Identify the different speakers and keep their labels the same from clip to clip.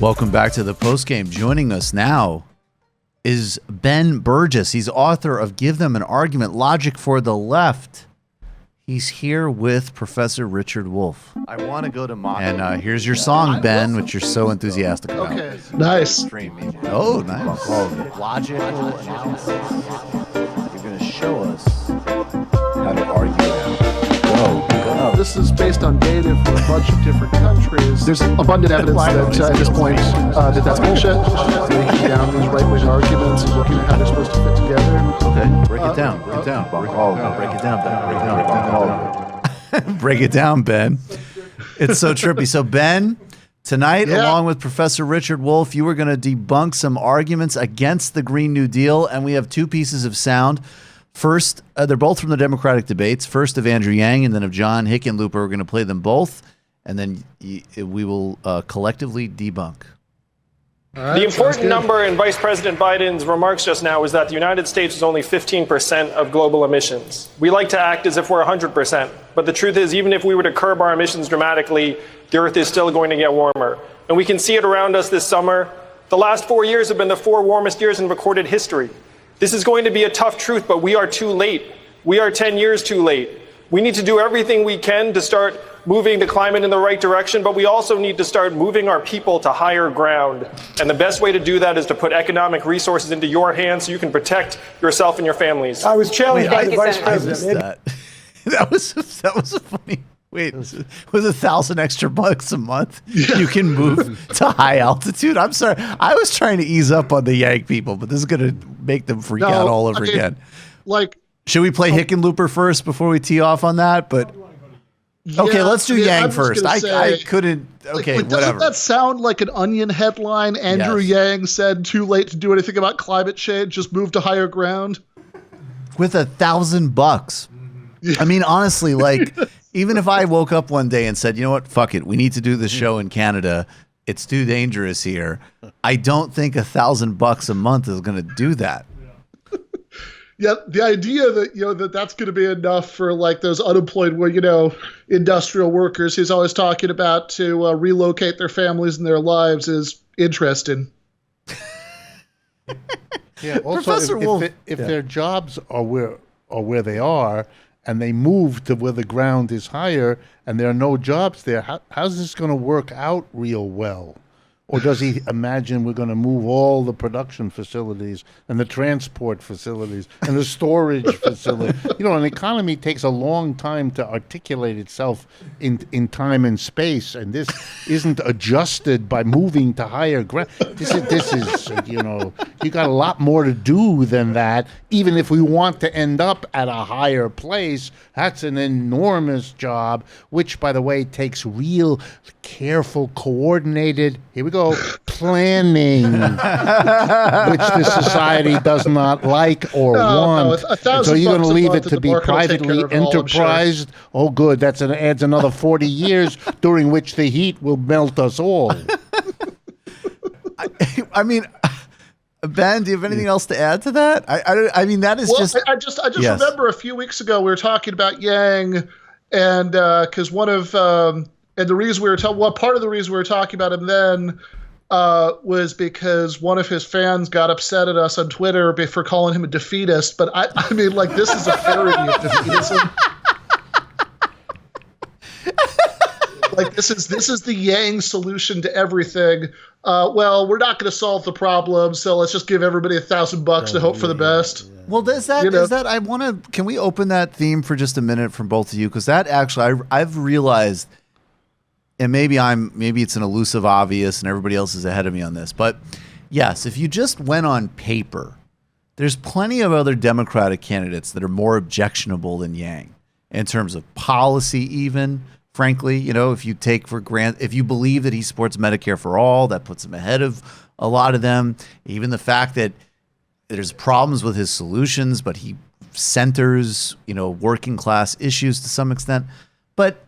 Speaker 1: Welcome back to the postgame. Joining us now is Ben Burgis. He's author of Give Them an Argument, Logic for the Left. He's here with Professor Richard Wolff.
Speaker 2: I want to go to mock.
Speaker 1: And here's your song, Ben, which you're so enthusiastic about.
Speaker 2: Okay.
Speaker 3: Nice.
Speaker 1: Oh, nice.
Speaker 2: Logical analysis. You're going to show us how to argue now. Go.
Speaker 3: This is based on data from a bunch of different countries. There's abundant evidence that at this point that's bullshit. Breaking down these right-wing arguments and looking at how they're supposed to fit together.
Speaker 1: Okay, break it down. Break it down. Break it down, Ben. Break it down. Break it down, Ben. It's so trippy. So, Ben, tonight, along with Professor Richard Wolff, you were going to debunk some arguments against the Green New Deal, and we have two pieces of sound. First, they're both from the Democratic debates. First of Andrew Yang and then of John Hickenlooper. We're going to play them both, and then we will collectively debunk.
Speaker 4: Right, the important number in Vice President Biden's remarks just now was that the United States is only 15% of global emissions. We like to act as if we're 100%, but the truth is, even if we were to curb our emissions dramatically, the Earth is still going to get warmer. And we can see it around us this summer. The last 4 years have been the 4 warmest years in recorded history. This is going to be a tough truth, but we are too late. We are 10 years too late. We need to do everything we can to start moving the climate in the right direction, but we also need to start moving our people to higher ground. And the best way to do that is to put economic resources into your hands so you can protect yourself and your families.
Speaker 5: I was challenged by the Vice President.
Speaker 1: That was a funny. Wait, with $1,000 extra bucks a month, you can move to high altitude? I'm sorry. I was trying to ease up on the Yank people, but this is going to make them freak out all over again. Should we play Hickenlooper first before we tee off on that? But okay, let's do Yang first. I couldn't. Okay, whatever.
Speaker 3: Doesn't that sound like an Onion headline? Andrew Yang said, "Too late to do anything about climate change. Just move to higher ground."
Speaker 1: With $1,000. I mean, honestly, like, even if I woke up one day and said, you know what, fuck it, we need to do this show in Canada, it's too dangerous here, I don't think $1,000 a month is going to do that.
Speaker 3: Yeah, the idea that that's going to be enough for like those unemployed, industrial workers he's always talking about to relocate their families and their lives is interesting.
Speaker 6: Yeah. Also, if their jobs are where they are, and they move to where the ground is higher, and there are no jobs there, how's this going to work out real well? Or does he imagine we're going to move all the production facilities and the transport facilities and the storage facilities? An economy takes a long time to articulate itself in time and space, and this isn't adjusted by moving to higher ground. This is you got a lot more to do than that. Even if we want to end up at a higher place, that's an enormous job, which, by the way, takes real careful, coordinated, here we go, planning, which this society does not like or want. So you're going to leave it to be privately enterprised? Oh, good. That adds another 40 years during which the heat will melt us all.
Speaker 1: I mean, Ben, do you have anything else to add to that? I mean, that is just.
Speaker 3: I just remember a few weeks ago we were talking about Yang, and because one of and the reason part of the reason we were talking about him then was because one of his fans got upset at us on Twitter for calling him a defeatist. But I mean, like, this is a parody of defeatism. Like, this is the Yang solution to everything. Well, we're not going to solve the problem, so let's just give everybody $1,000 to hope for the best.
Speaker 1: Well, is that can we open that theme for just a minute from both of you? Because that actually, I've realized, and maybe it's an elusive obvious and everybody else is ahead of me on this, but yes, if you just went on paper, there's plenty of other Democratic candidates that are more objectionable than Yang in terms of policy even. Frankly, if you take for granted, if you believe that he supports Medicare for all, that puts him ahead of a lot of them. Even the fact that there's problems with his solutions, but he centers, working class issues to some extent. But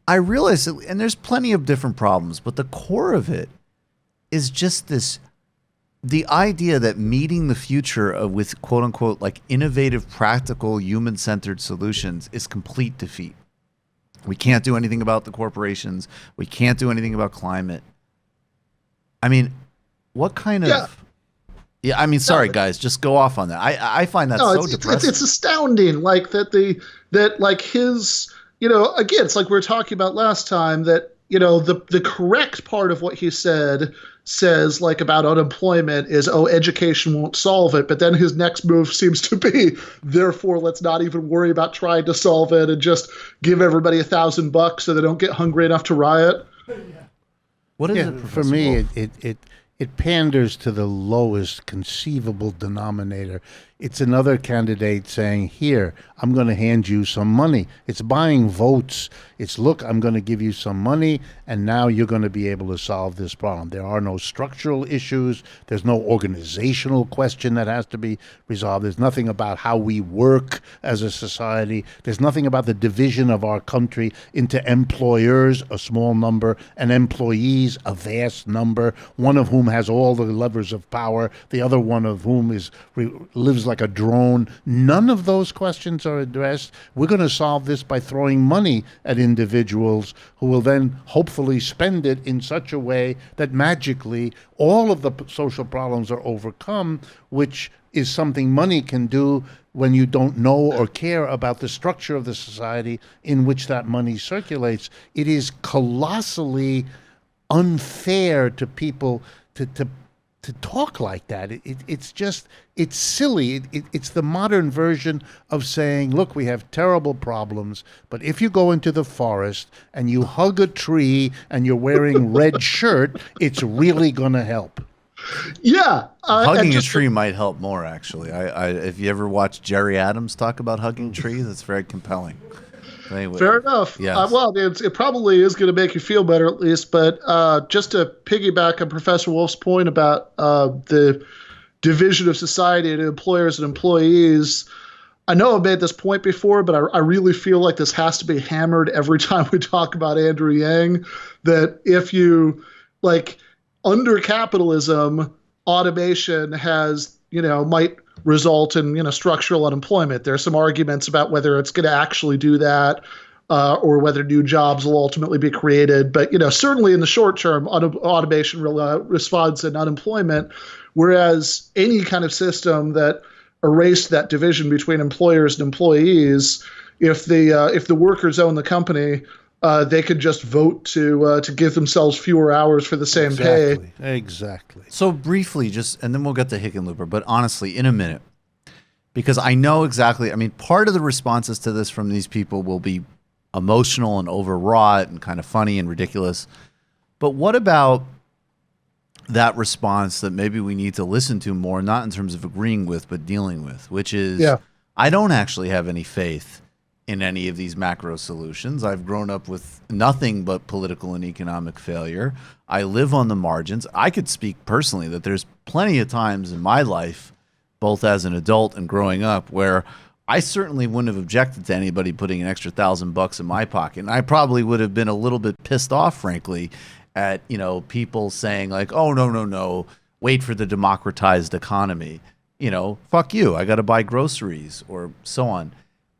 Speaker 1: I realize, and there's plenty of different problems, but the core of it is just the idea that meeting the future with quote unquote, like innovative, practical, human-centered solutions is complete defeat. We can't do anything about the corporations. We can't do anything about climate. I mean, what kind of? Yeah, I mean, sorry guys, just go off on that. I find that so depressing.
Speaker 3: It's astounding, like that his, again, it's like we were talking about last time, that the correct part of what he says like about unemployment is, education won't solve it, but then his next move seems to be, therefore let's not even worry about trying to solve it and just give everybody $1,000 so they don't get hungry enough to riot.
Speaker 1: What is it,
Speaker 6: for me? It panders to the lowest conceivable denominator. It's another candidate saying, here, I'm going to hand you some money. It's buying votes. It's, look, I'm going to give you some money, and now you're going to be able to solve this problem. There are no structural issues. There's no organizational question that has to be resolved. There's nothing about how we work as a society. There's nothing about the division of our country into employers, a small number, and employees, a vast number, one of whom has all the levers of power, the other one of whom lives like a drone. None of those questions are addressed. We're going to solve this by throwing money at individuals who will then hopefully spend it in such a way that magically all of the social problems are overcome, which is something money can do when you don't know or care about the structure of the society in which that money circulates. It is colossally unfair to people to talk like that. It's silly. It's the modern version of saying, look, we have terrible problems, but if you go into the forest and you hug a tree and you're wearing red shirt, it's really going to help.
Speaker 3: Yeah.
Speaker 1: Hugging a tree might help more, actually. If you ever watch Jerry Adams talk about hugging trees, it's very compelling. Anyway,
Speaker 3: fair enough.
Speaker 1: Yes.
Speaker 3: Well, it probably is going to make you feel better at least. But just to piggyback on Professor Wolf's point about the division of society into employers and employees, I know I've made this point before, but I really feel like this has to be hammered every time we talk about Andrew Yang, that if you, like, under capitalism, automation has, might result in, structural unemployment. There's some arguments about whether it's going to actually do that or whether new jobs will ultimately be created. But, certainly in the short term, automation responds in unemployment, whereas any kind of system that erased that division between employers and employees, if the workers own the company, they could just vote to give themselves fewer hours for the same pay.
Speaker 6: Exactly.
Speaker 1: So briefly, and then we'll get to Hickenlooper, but honestly, in a minute, because I know exactly, I mean, part of the responses to this from these people will be emotional and overwrought and kind of funny and ridiculous. But what about that response that maybe we need to listen to more, not in terms of agreeing with, but dealing with, which is, I don't actually have any faith in any of these macro solutions. I've grown up with nothing but political and economic failure. I live on the margins. I could speak personally that there's plenty of times in my life, both as an adult and growing up, where I certainly wouldn't have objected to anybody putting an extra $1,000 in my pocket. And I probably would have been a little bit pissed off, frankly, at, people saying like, oh, no, wait for the democratized economy. Fuck you. I got to buy groceries or so on.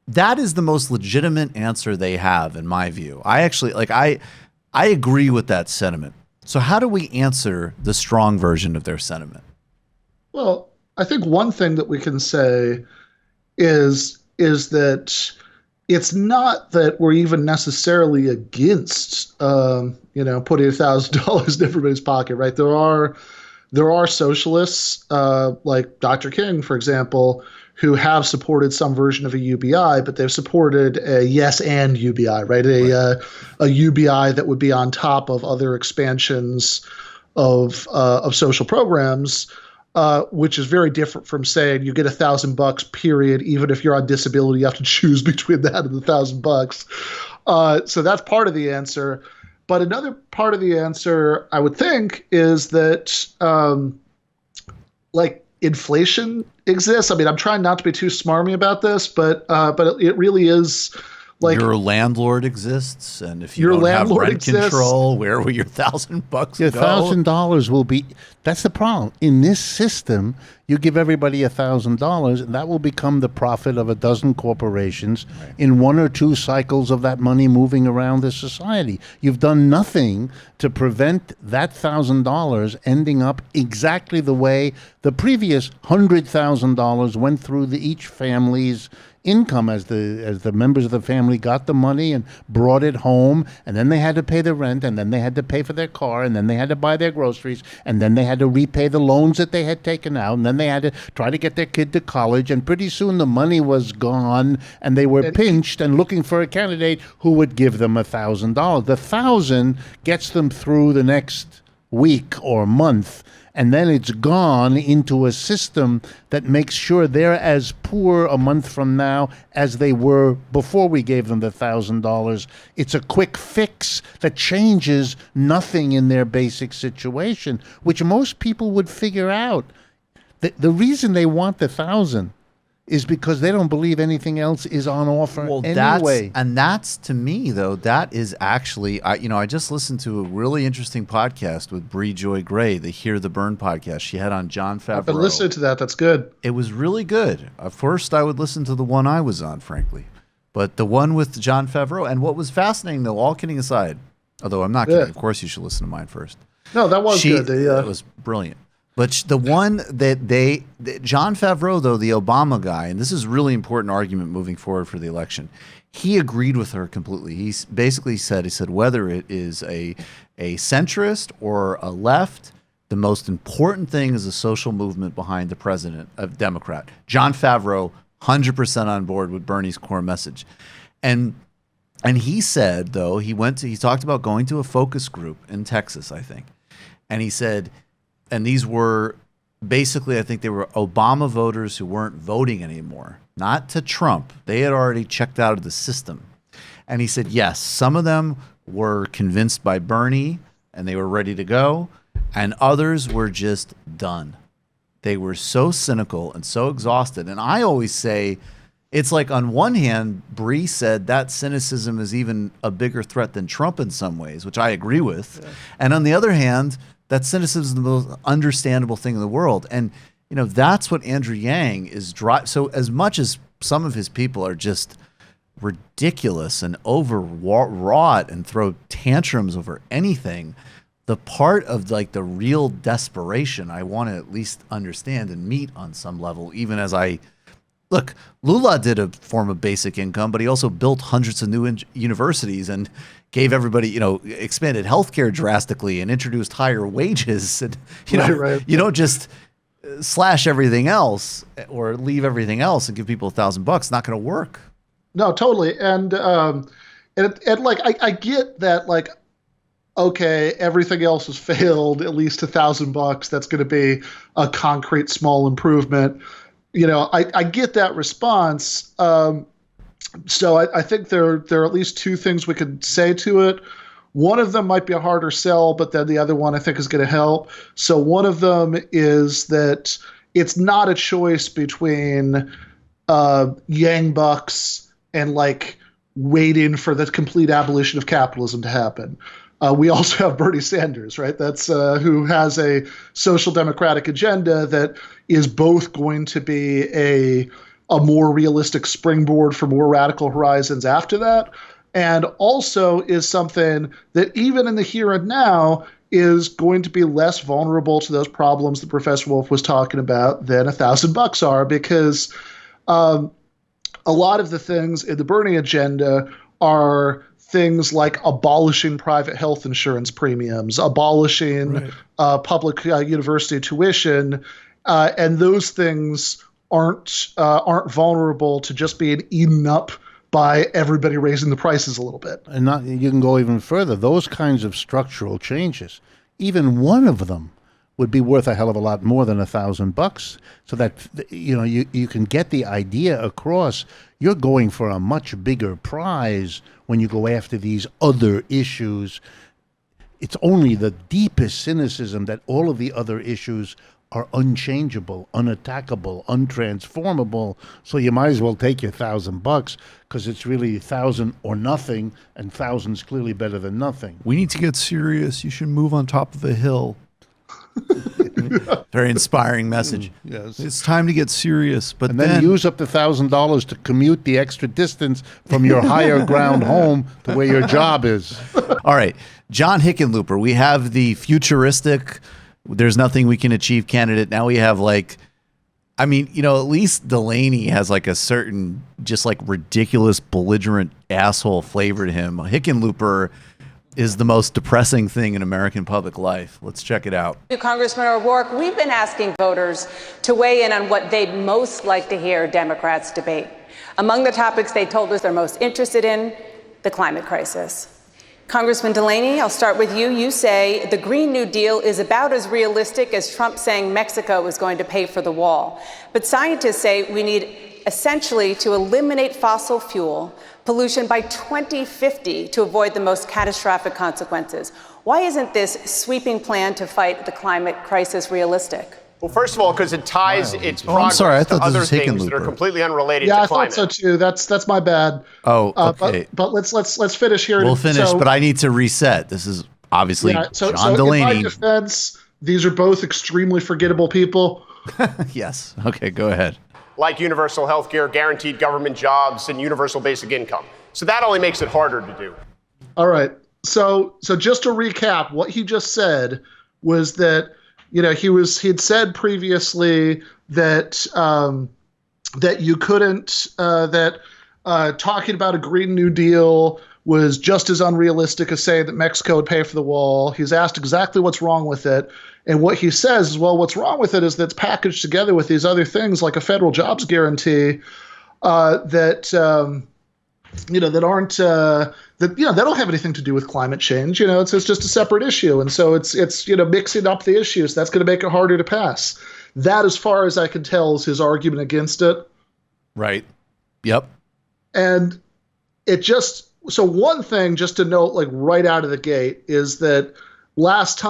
Speaker 1: That is the most legitimate answer they have, in my view. I actually, I agree with that sentiment. So how do we answer the strong version of their sentiment?
Speaker 3: Well, I think one thing that we can say is that it's not that we're even necessarily against, putting $1,000 in everybody's pocket, right? There are socialists, like Dr. King, for example, who have supported some version of a UBI, but they've supported a yes and UBI, right? A UBI that would be on top of other expansions of social programs, which is very different from saying you get $1,000 period, even if you're on disability, you have to choose between that and the $1,000. So that's part of the answer. But another part of the answer, I would think, is that inflation exists. I mean, I'm trying not to be too smarmy about this, but it really is Like,
Speaker 1: your landlord exists, and if you
Speaker 3: your
Speaker 1: don't have
Speaker 3: landlord
Speaker 1: rent
Speaker 3: exists.
Speaker 1: control, where will your $1,000
Speaker 6: Your
Speaker 1: go?
Speaker 6: $1,000 will be. That's the problem. In this system, you give everybody $1,000, and that will become the profit of a dozen corporations in 1 or 2 cycles of that money moving around the society. You've done nothing to prevent that $1,000 ending up exactly the way the previous $100,000 went through each family's income, as the members of the family got the money and brought it home, and then they had to pay the rent, and then they had to pay for their car, and then they had to buy their groceries, and then they had to repay the loans that they had taken out, and then they had to try to get their kid to college, and pretty soon the money was gone, and they were pinched and looking for a candidate who would give them $1,000. The 1,000 gets them through the next week or month, and then it's gone into a system that makes sure they're as poor a month from now as they were before we gave them the $1,000. It's a quick fix that changes nothing in their basic situation, which most people would figure out. The reason they want the 1,000 is because they don't believe anything else is on offer anyway.
Speaker 1: That's to me, though, that is actually, I just listened to a really interesting podcast with Bree Joy Gray, the Hear the Burn podcast. She had on John Favreau.
Speaker 3: I've been listening to that. That's good.
Speaker 1: It was really good. At first, I would listen to the one I was on, frankly. But the one with John Favreau, and what was fascinating, though, all kidding aside, although I'm not kidding, of course you should listen to mine first.
Speaker 3: No, that was good.
Speaker 1: It was brilliant. But the one that John Favreau, though, the Obama guy, and this is a really important argument moving forward for the election, he agreed with her completely. He basically said, whether it is a centrist or a left, the most important thing is the social movement behind the president, a Democrat. John Favreau, 100% on board with Bernie's core message. And he said, though, he talked about going to a focus group in Texas, I think. And he said, and these were basically, I think they were Obama voters who weren't voting anymore, not to Trump. They had already checked out of the system. And he said, yes, some of them were convinced by Bernie and they were ready to go, and others were just done. They were so cynical and so exhausted. And I always say, it's like on one hand, Bree said that cynicism is even a bigger threat than Trump in some ways, which I agree with. Yeah. And on the other hand, that cynicism is the most understandable thing in the world. And, that's what Andrew Yang is driving. So as much as some of his people are just ridiculous and overwrought and throw tantrums over anything, the part of like the real desperation I want to at least understand and meet on some level, even as look, Lula did a form of basic income, but he also built hundreds of new universities and gave everybody, expanded healthcare drastically and introduced higher wages. And, you don't just slash everything else or leave everything else and give people $1,000. It's not going to work.
Speaker 3: No, totally. And like, I get that, like, okay, everything else has failed, at least $1,000. That's going to be a concrete small improvement. I get that response. So I think there are at least 2 things we could say to it. One of them might be a harder sell, but then the other one I think is going to help. So one of them is that it's not a choice between Yang bucks and like waiting for the complete abolition of capitalism to happen. We also have Bernie Sanders, right? That's who has a social democratic agenda that is both going to be a more realistic springboard for more radical horizons after that, and also is something that even in the here and now is going to be less vulnerable to those problems that Professor Wolf was talking about than $1,000 are, because a lot of the things in the Bernie agenda are things like abolishing private health insurance premiums, abolishing public university tuition, and those things aren't vulnerable to just being eaten up by everybody raising the prices a little bit.
Speaker 6: And you can go even further. Those kinds of structural changes, even one of them would be worth a hell of a lot more than $1,000, so that you can get the idea across. You're going for a much bigger prize when you go after these other issues. It's only the deepest cynicism that all of the other issues are unchangeable, unattackable, untransformable. So you might as well take your $1,000 because it's really 1,000 or nothing, and 1,000's clearly better than nothing.
Speaker 1: We need to get serious. You should move on top of a hill. Very inspiring message.
Speaker 6: Yes.
Speaker 1: It's time to get serious. But
Speaker 6: And then use up the $1,000 to commute the extra distance from your higher ground home to where your job is.
Speaker 1: All right. John Hickenlooper, we have the futuristic, there's nothing we can achieve candidate. Now we have at least Delaney has like a certain just like ridiculous belligerent asshole flavor to him. Hickenlooper is the most depressing thing in American public life. Let's check it out.
Speaker 5: Congressman O'Rourke, we've been asking voters to weigh in on what they'd most like to hear Democrats debate. Among the topics they told us they're most interested in, the climate crisis. Congressman Delaney, I'll start with you. You say the Green New Deal is about as realistic as Trump saying Mexico is going to pay for the wall. But scientists say we need essentially to eliminate fossil fuel pollution by 2050 to avoid the most catastrophic consequences. Why isn't this sweeping plan to fight the climate crisis realistic?
Speaker 7: Well, first of all, because it ties its progress to other things that are completely unrelated to climate.
Speaker 3: Yeah, I thought so too. That's my bad.
Speaker 1: Oh, okay.
Speaker 3: But let's finish here.
Speaker 1: We'll finish, but I need to reset. This is obviously John Delaney.
Speaker 3: In my defense, these are both extremely forgettable people.
Speaker 1: Yes. Okay, go ahead.
Speaker 7: Like universal health care, guaranteed government jobs, and universal basic income. So that only makes it harder to do.
Speaker 3: All right. So just to recap, what he just said was that, he'd said previously that that you couldn't talking about a Green New Deal was just as unrealistic as saying that Mexico would pay for the wall. He's asked exactly what's wrong with it. And what he says is, well, what's wrong with it is that it's packaged together with these other things like a federal jobs guarantee that they don't have anything to do with climate change. It's just a separate issue. And so it's mixing up the issues. That's going to make it harder to pass. That, as far as I can tell, is his argument against it.
Speaker 1: Right. Yep.
Speaker 3: And so one thing just to note, like right out of the gate, is that last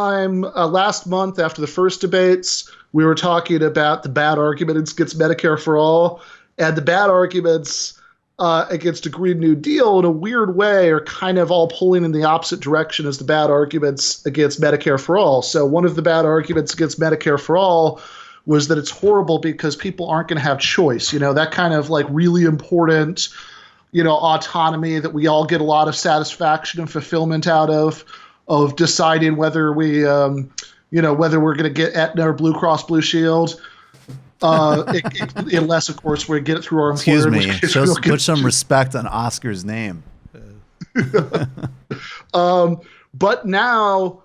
Speaker 3: month after the first debates, we were talking about the bad arguments against Medicare for all, and the bad arguments against a Green New Deal in a weird way are kind of all pulling in the opposite direction as the bad arguments against Medicare for all. So one of the bad arguments against Medicare for all was that it's horrible because people aren't going to have choice. That kind of like really important, autonomy that we all get a lot of satisfaction and fulfillment out of deciding whether we, whether we're going to get Aetna or Blue Cross Blue Shield. Unless, of course, we get it through our employer.
Speaker 1: Excuse me. Put some respect on Oscar's name.
Speaker 3: But now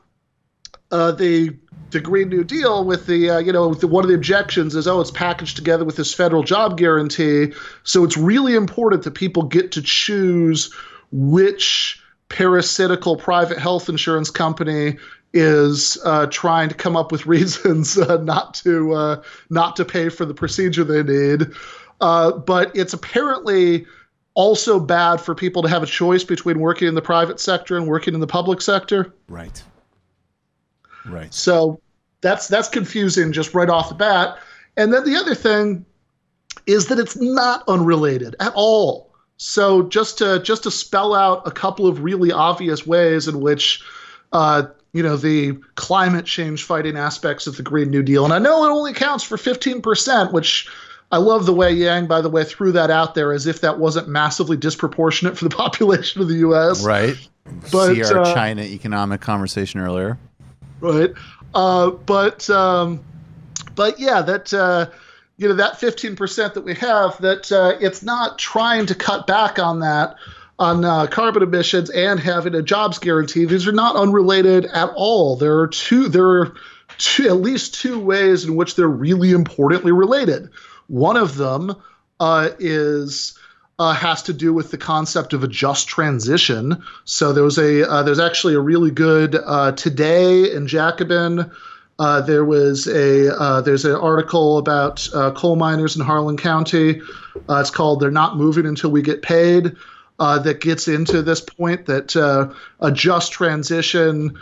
Speaker 3: the Green New Deal with one of the objections is, it's packaged together with this federal job guarantee. So it's really important that people get to choose which parasitical private health insurance company is trying to come up with reasons not to pay for the procedure they need. But it's apparently also bad for people to have a choice between working in the private sector and working in the public sector.
Speaker 1: Right.
Speaker 3: So that's confusing just right off the bat. And then the other thing is that it's not unrelated at all. So just to spell out a couple of really obvious ways in which the climate change fighting aspects of the Green New Deal. And I know it only counts for 15%, which I love the way Yang, by the way, threw that out there as if that wasn't massively disproportionate for the population of the U.S.
Speaker 1: Right.
Speaker 3: But,
Speaker 1: see our China economic conversation earlier.
Speaker 3: Right. But yeah, that, that 15% that we have, that it's not trying to cut back on that, on carbon emissions and having a jobs guarantee. These are not unrelated at all. There are at least two ways in which they're really importantly related. One of them has to do with the concept of a just transition. So there's actually a really good today in Jacobin. There's an article about coal miners in Harlan County. It's called "They're Not Moving Until We Get Paid." That gets into this point that a just transition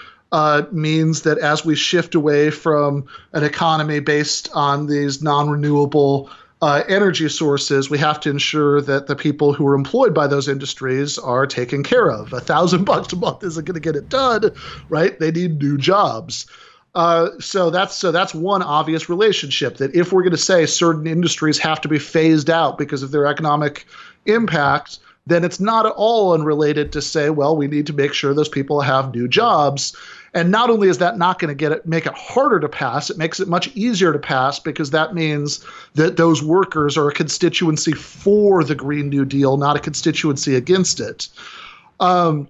Speaker 3: means that as we shift away from an economy based on these non-renewable energy sources, we have to ensure that the people who are employed by those industries are taken care of. $1,000 a month isn't going to get it done, right? They need new jobs. So that's one obvious relationship, that if we're going to say certain industries have to be phased out because of their economic impact, then it's not at all unrelated to say, well, we need to make sure those people have new jobs. And not only is that not going to make it harder to pass, it makes it much easier to pass, because that means that those workers are a constituency for the Green New Deal, not a constituency against it. And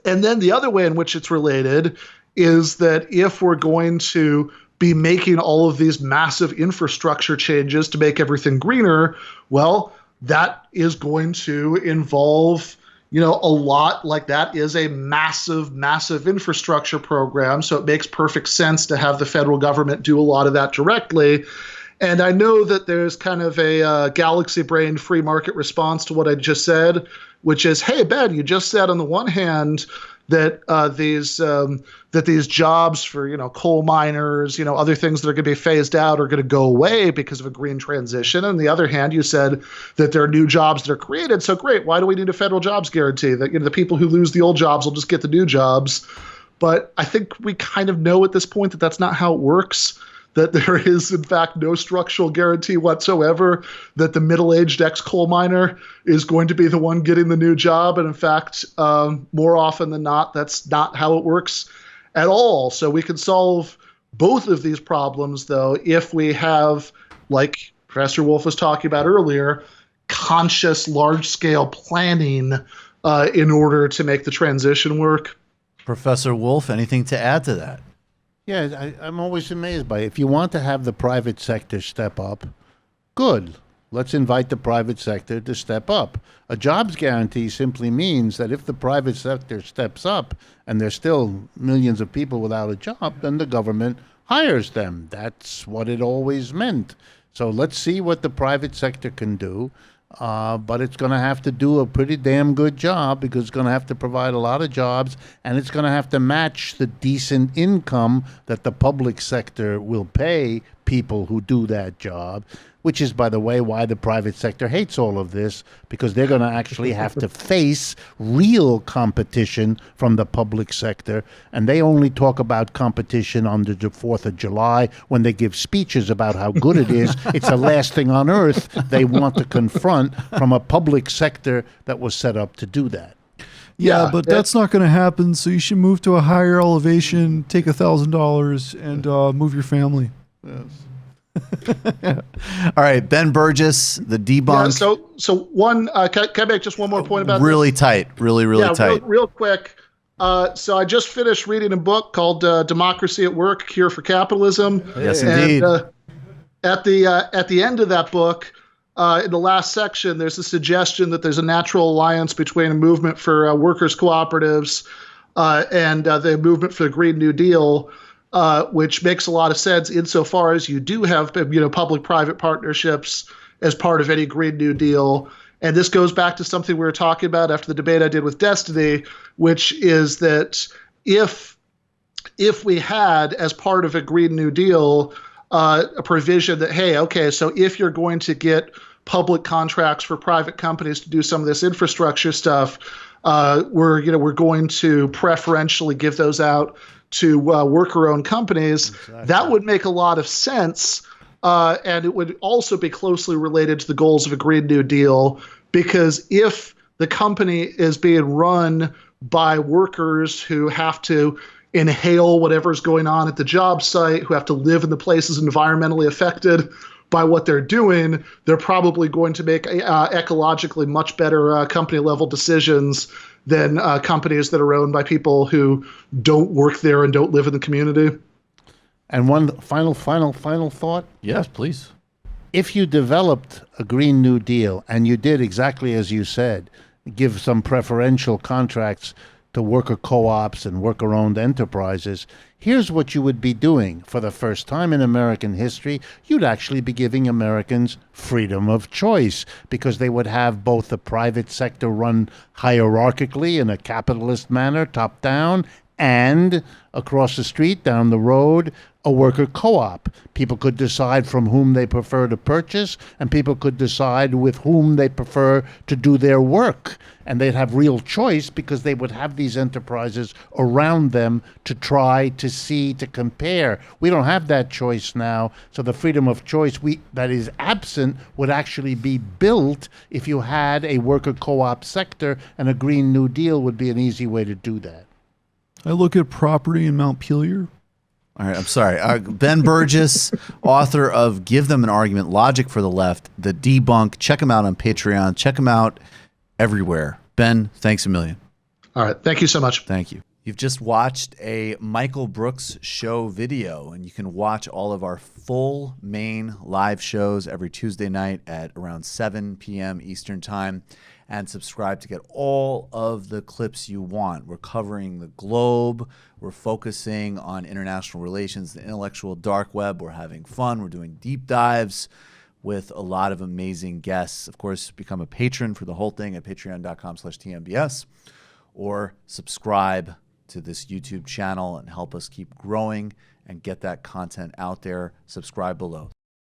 Speaker 3: then the other way in which it's related is that if we're going to be making all of these massive infrastructure changes to make everything greener, well, that is going to involve a lot. Like, that is a massive, massive infrastructure program. So it makes perfect sense to have the federal government do a lot of that directly. And I know that there's kind of a galaxy-brained free market response to what I just said, which is, hey, Ben, you just said on the one hand that these jobs for coal miners, other things that are going to be phased out are going to go away because of a green transition. On the other hand, you said that there are new jobs that are created. So great, why do we need a federal jobs guarantee? That the people who lose the old jobs will just get the new jobs. But I think we kind of know at this point that that's not how it works. That there is, in fact, no structural guarantee whatsoever that the middle-aged ex-coal miner is going to be the one getting the new job. And in fact, more often than not, that's not how it works at all. So we can solve both of these problems, though, if we have, like Professor Wolf was talking about earlier, conscious large-scale planning in order to make the transition work.
Speaker 1: Professor Wolf, anything to add to that?
Speaker 6: Yeah, I'm always amazed by it. If you want to have the private sector step up, good. Let's invite the private sector to step up. A jobs guarantee simply means that if the private sector steps up and there's still millions of people without a job, then the government hires them. That's what it always meant. So let's see what the private sector can do. But it's going to have to do a pretty damn good job, because it's going to have to provide a lot of jobs, and it's going to have to match the decent income that the public sector will pay people who do that job, which is, by the way, why the private sector hates all of this, because they're going to actually have to face real competition from the public sector. And they only talk about competition on the 4th of July when they give speeches about how good it is. It's the last thing on earth they want to confront from a public sector that was set up to do that.
Speaker 8: Yeah, but that's not going to happen. So you should move to a higher elevation, take $1,000, and move your family.
Speaker 6: Yes.
Speaker 1: All right, Ben Burgis, the debunk.
Speaker 3: Yeah, so one, can I make just one more point about
Speaker 1: really
Speaker 3: this?
Speaker 1: Tight, really tight.
Speaker 3: Real quick. So I just finished reading a book called Democracy at Work: Cure for Capitalism.
Speaker 1: Yes, indeed.
Speaker 3: At the end of that book, in the last section, there's a suggestion that there's a natural alliance between a movement for workers' cooperatives and the movement for the Green New Deal. Which makes a lot of sense insofar as you do have, public-private partnerships as part of any Green New Deal. And this goes back to something we were talking about after the debate I did with Destiny, which is that if we had, as part of a Green New Deal, a provision that, hey, okay, so if you're going to get public contracts for private companies to do some of this infrastructure stuff, we're going to preferentially give those out to worker-owned companies. Exactly. That would make a lot of sense, and it would also be closely related to the goals of a Green New Deal, because if the company is being run by workers who have to inhale whatever's going on at the job site, who have to live in the places environmentally affected by what they're doing, they're probably going to make ecologically much better company-level decisions than companies that are owned by people who don't work there and don't live in the community.
Speaker 6: And one final thought.
Speaker 1: Yes, please.
Speaker 6: If you developed a Green New Deal and you did exactly as you said, give some preferential contracts to worker co-ops and worker-owned enterprises, here's what you would be doing. For the first time in American history, you'd actually be giving Americans freedom of choice, because they would have both the private sector run hierarchically in a capitalist manner, top-down, And across the street, down the road, a worker co-op. People could decide from whom they prefer to purchase, and people could decide with whom they prefer to do their work. And they'd have real choice because they would have these enterprises around them to try, to see, to compare. We don't have that choice now, so the freedom of choice that is absent would actually be built if you had a worker co-op sector, and a Green New Deal would be an easy way to do that.
Speaker 8: I look at property in Montpelier.
Speaker 1: All right, I'm sorry. Ben Burgis, author of Give Them an Argument, Logic for the Left, The Debunk. Check him out on Patreon. Check him out everywhere. Ben, thanks a million.
Speaker 3: All right. Thank you so much.
Speaker 1: Thank you. You've just watched a Michael Brooks show video, and you can watch all of our full main live shows every Tuesday night at around 7 p.m. Eastern Time, and subscribe to get all of the clips you want. We're covering the globe. We're focusing on international relations, the intellectual dark web. We're having fun. We're doing deep dives with a lot of amazing guests. Of course, become a patron for the whole thing at patreon.com/TMBS, or subscribe to this YouTube channel and help us keep growing and get that content out there. Subscribe below.